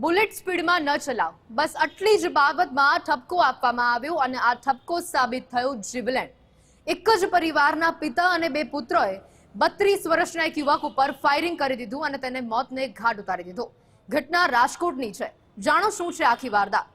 Bullet સ્પીડમાં ન ચલાવ, બસ આટલી જ બાબતમાં ઠપકો આપવામાં આવ્યો અને આ ઠપકો સાબિત થયો જીવલેણ। એક જ પરિવારના પિતા અને બે પુત્રોએ 32 વર્ષના એક યુવક ઉપર ફાયરિંગ કરી દીધું અને તેને મોતને ઘાટ ઉતારી દીધો। ઘટના રાજકોટની છે। જાણો શું છે આખી વારદાત।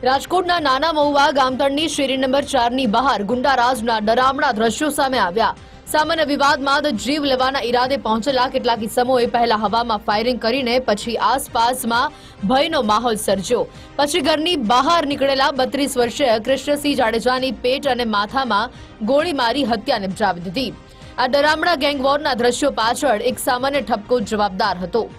રાજકોટના નાના મહુવા ગામતળની શેરી નંબર 4 ની બહાર ગુંડારાજના ડરામણા દ્રશ્યો સામે આવ્યા। સામાન્ય વિવાદમાં જીવ લેવાના ઈરાદે પહોંચેલા કેટલાક ઇસમોએ પહેલા હવામાં ફાયરિંગ કરીને પછી આસપાસમાં ભયનો માહોલ સર્જ્યો। પછી ઘરની બહાર નીકળેલા 32 વર્ષીય કૃષ્ણસિંહ જાડેજાની પેટ અને માથામાં ગોળી મારી હત્યા નિપજાવી દીધી। આ ડરામણા ગેંગવોરના દ્રશ્યો પાછળ એક સામાન્ય ઠપકો જવાબદાર હતો।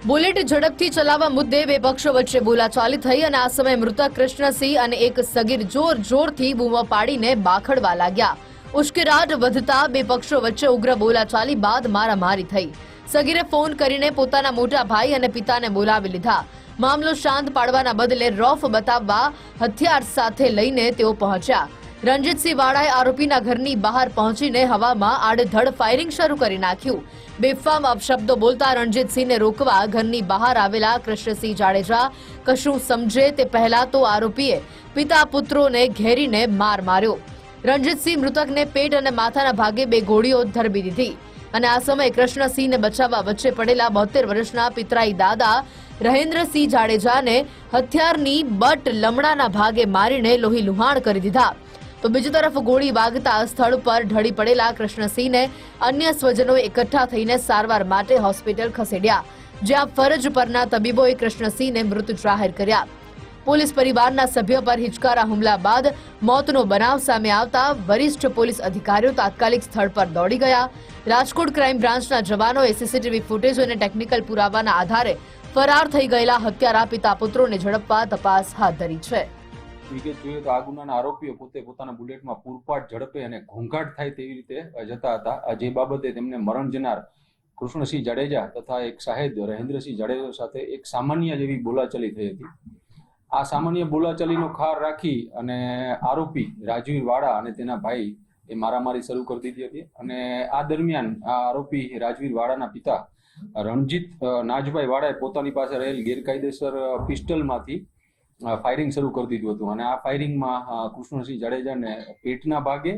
બુલેટ ઝડપથી ચલાવવા મુદ્દે બે પક્ષો વચ્ચે બોલાચાલી થઈ અને આ સમયે મૃતક કૃષ્ણસિંહ અને એક સગીર જોરથી બૂમો પાડીને બાખડવા લાગ્યા। ઉશ્કેરાટ વધતા બે પક્ષો વચ્ચે ઉગ્ર બોલાચાલી બાદ મારામારી થઈ। સગીરે ફોન કરીને પોતાના મોટા ભાઈ અને પિતાને બોલાવી લીધા। મામલો શાંત પાડવાના બદલે રોફ બતાવવા હથિયાર સાથે લઈને તેઓ પહોંચ્યા। રણજીતસિંહ વાળાએ આરોપીના ઘરની બહાર પહોંચીને હવામાં આડેધડ ફાયરિંગ શરૂ કરી નાખ્યું। બેફામ અપશબ્દો બોલતા રણજીતસિંહને રોકવા ઘરની બહાર આવેલા કૃષ્ણસિંહ જાડેજા કશું સમજે તે પહેલા તો આરોપીએ પિતા પુત્રોને ઘેરીને માર માર્યો। રણજીતસિંહ મૃતકને પેટ અને માથાના ભાગે બે ગોળીઓ ધરબી દીધી અને આ સમયે કૃષ્ણસિંહને બચાવવા વચ્ચે પડેલા 72 વર્ષના પિતરાઈ દાદા રહેન્દ્રસિંહ જાડેજાને હથિયારની બટ લમણાના ભાગે મારીને લોહી લુહાણ કરી દીધા। તો બીજી તરફ ગોળી વાગતા સ્થળ પર ઢળી પડેલા કૃષ્ણસિંહને અન્ય સ્વજનોએ એકઠા થઈને સારવાર માટે હોસ્પિટલ ખસેડ્યા, જ્યાં ફરજ પરના તબીબોએ કૃષ્ણસિંહને મૃત જાહેર કર્યા। પોલીસ પરિવારના સભ્યો પર હિચકારા હુમલા બાદ મોતનો બનાવ સામે આવતા વરિષ્ઠ પોલીસ અધિકારીઓ તાત્કાલિક સ્થળ પર દોડી ગયા। રાજકોટ ક્રાઇમ બ્રાન્ચના જવાનોએ સીસીટીવી ફૂટેજ અને ટેકનિકલ પુરાવાના આધારે ફરાર થઈ ગયેલા હત્યારા પિતા પુત્રોને ઝડપવા તપાસ હાથ ધરી છે। વિગત જોઈએ તો આ ગુનાના આરોપીઓ પોતે પોતાના બુલેટમાં પૂરપાટ ઝડપે અને ઘોંઘાટ થાય તેવી રીતે જતા હતા, જે બાબતે તેમને મરણ જનાર કૃષ્ણસિંહ જાડેજા તથા એક સાહેબ રહેન્દ્રસિંહ જાડેજા સાથે એક સામાન્ય જેવી બોલાચાલી થઈ હતી। આ સામાન્ય બોલાચાલીનો ખાર રાખી અને આરોપી રાજવીર વાળા અને તેના ભાઈ એ મારામારી શરૂ કરી દીધી હતી અને આ દરમિયાન આ આરોપી રાજવીર વાળાના પિતા રણજીત નાજભાઈ વાળાએ પોતાની પાસે રહેલ ગેરકાયદેસર પિસ્ટલમાંથી ફાયરિંગ શરૂ કરી દીધું હતું અને આ ફાયરિંગમાં કૃષ્ણસિંહ જાડેજાને પેટના ભાગે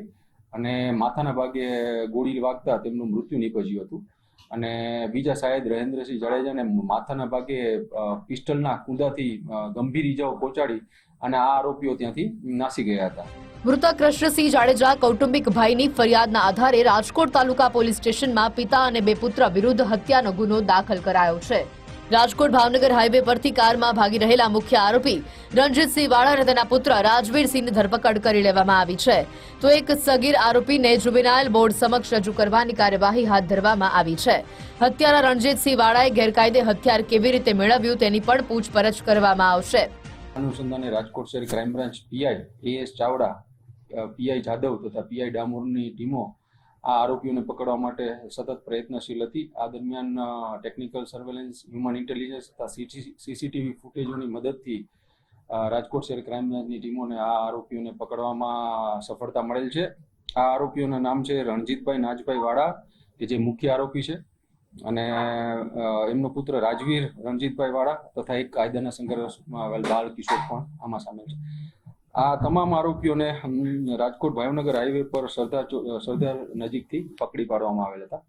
અને માથાના ભાગે ગોળી વાગતા તેમનું મૃત્યુ નીપજ્યું હતું અને બીજા સાહેબ રહેન્દ્રસિંહ જાડેજાને માથાના ભાગે પિસ્ટલના કુંદાથી ગંભીર ઈજાઓ પહોંચાડી અને આ આરોપીઓ ત્યાંથી નાસી ગયા હતા। મૃતક કૃષ્ણસિંહ જાડેજા કૌટુંબિક ભાઈની ફરિયાદના આધારે રાજકોટ તાલુકા પોલીસ સ્ટેશનમાં પિતા અને બે પુત્ર વિરુદ્ધ હત્યાનો ગુનો દાખલ કરાયો છે। રાજકોટ ભાવનગર હાઈવે પરથી કારમાં ભાગી રહેલા મુખ્ય આરોપી રણજીતસિંહ વાળા અને તેના પુત્ર રાજવીરસિંહની ધરપકડ કરી લેવામાં આવી છે, તો એક સગીર આરોપીને જુવેનાઇલ બોર્ડ સમક્ષ રજૂ કરવાની કાર્યવાહી હાથ ધરવામાં આવી છે। હત્યારા રણજીતસિંહ વાળાએ ગેરકાયદે હથિયાર કેવી રીતે મેળવ્યું તેની પણ પૂછપરછ કરવામાં આવશે। અનુસંધાને રાજકોટ શહેર crime branch PI S Chavda, PI Jadav તથા પીઆઈ ડામોરની ટીમો આ આરોપીઓને પકડવા માટે સતત પ્રયત્નશીલ હતી। આ દરમિયાન ટેકનિકલ સર્વેલન્સ, હ્યુમન ઇન્ટેલિજન્સ તથા સીસીટીવી ફૂટેજોની મદદથી રાજકોટ શહેર ક્રાઇમ બ્રાન્ચની ટીમોને આ આરોપીઓને પકડવામાં સફળતા મળેલ છે। આ આરોપીઓના નામ છે રણજીતભાઈ નાજભાઈ વાળા, કે જે મુખ્ય આરોપી છે, અને એમનો પુત્ર રાજવીર રણજીતભાઈ વાળા તથા એક કાયદાના સંઘર્ષમાં આવેલ બાળ કિશોર પણ આમાં સામેલ છે। આ તમામ આરોપીઓને રાજકોટ ભાવનગર હાઈવે પર સરદાર નજીકથી પકડી પાડવામાં આવેલ હતા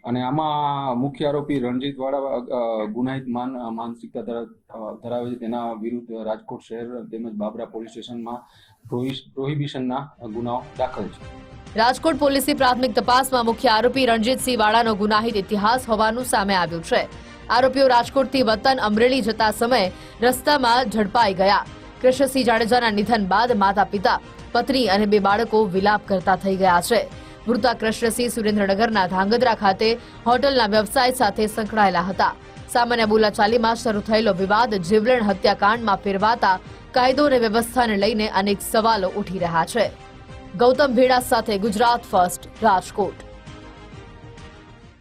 અને આમાં મુખ્ય આરોપી રણજીત વાળા ગુનાહિત માનસિકતા ધરાવે છે, તેના વિરુદ્ધ રાજકોટ શહેર તેમજ બાબરા પોલીસ સ્ટેશનમાં પ્રોહિબિશનના ગુનાઓ દાખલ છે। રાજકોટ પોલીસની પ્રાથમિક તપાસમાં મુખ્ય આરોપી રણજીતસિંહ વાળાનો ગુનાહિત ઇતિહાસ હોવાનું સામે આવ્યું છે। આરોપીઓ રાજકોટથી વતન અમરેલી જતા સમયે રસ્તામાં ઝડપાઈ ગયા। કૃષ્ણસિંહ જાડેજાના નિધન બાદ માતા પિતા, પત્ની અને બે બાળકો વિલાપ કરતા થઈ ગયા છે। મૃતક કૃષ્ણસિંહ સુરેન્દ્રનગરના ધાંગધ્રા ખાતે હોટલના વ્યવસાય સાથે સંકળાયેલા હતા। સામાન્ય બોલાચાલીમાં શરૂ થયેલો વિવાદ જીવલેણ હત્યાકાંડમાં ફેરવાતા કાયદો અને વ્યવસ્થાને લઈને અનેક સવાલો ઉઠી રહ્યા છે। ગૌતમ ભેડા સાથે ગુજરાત ફર્સ્ટ, રાજકોટ.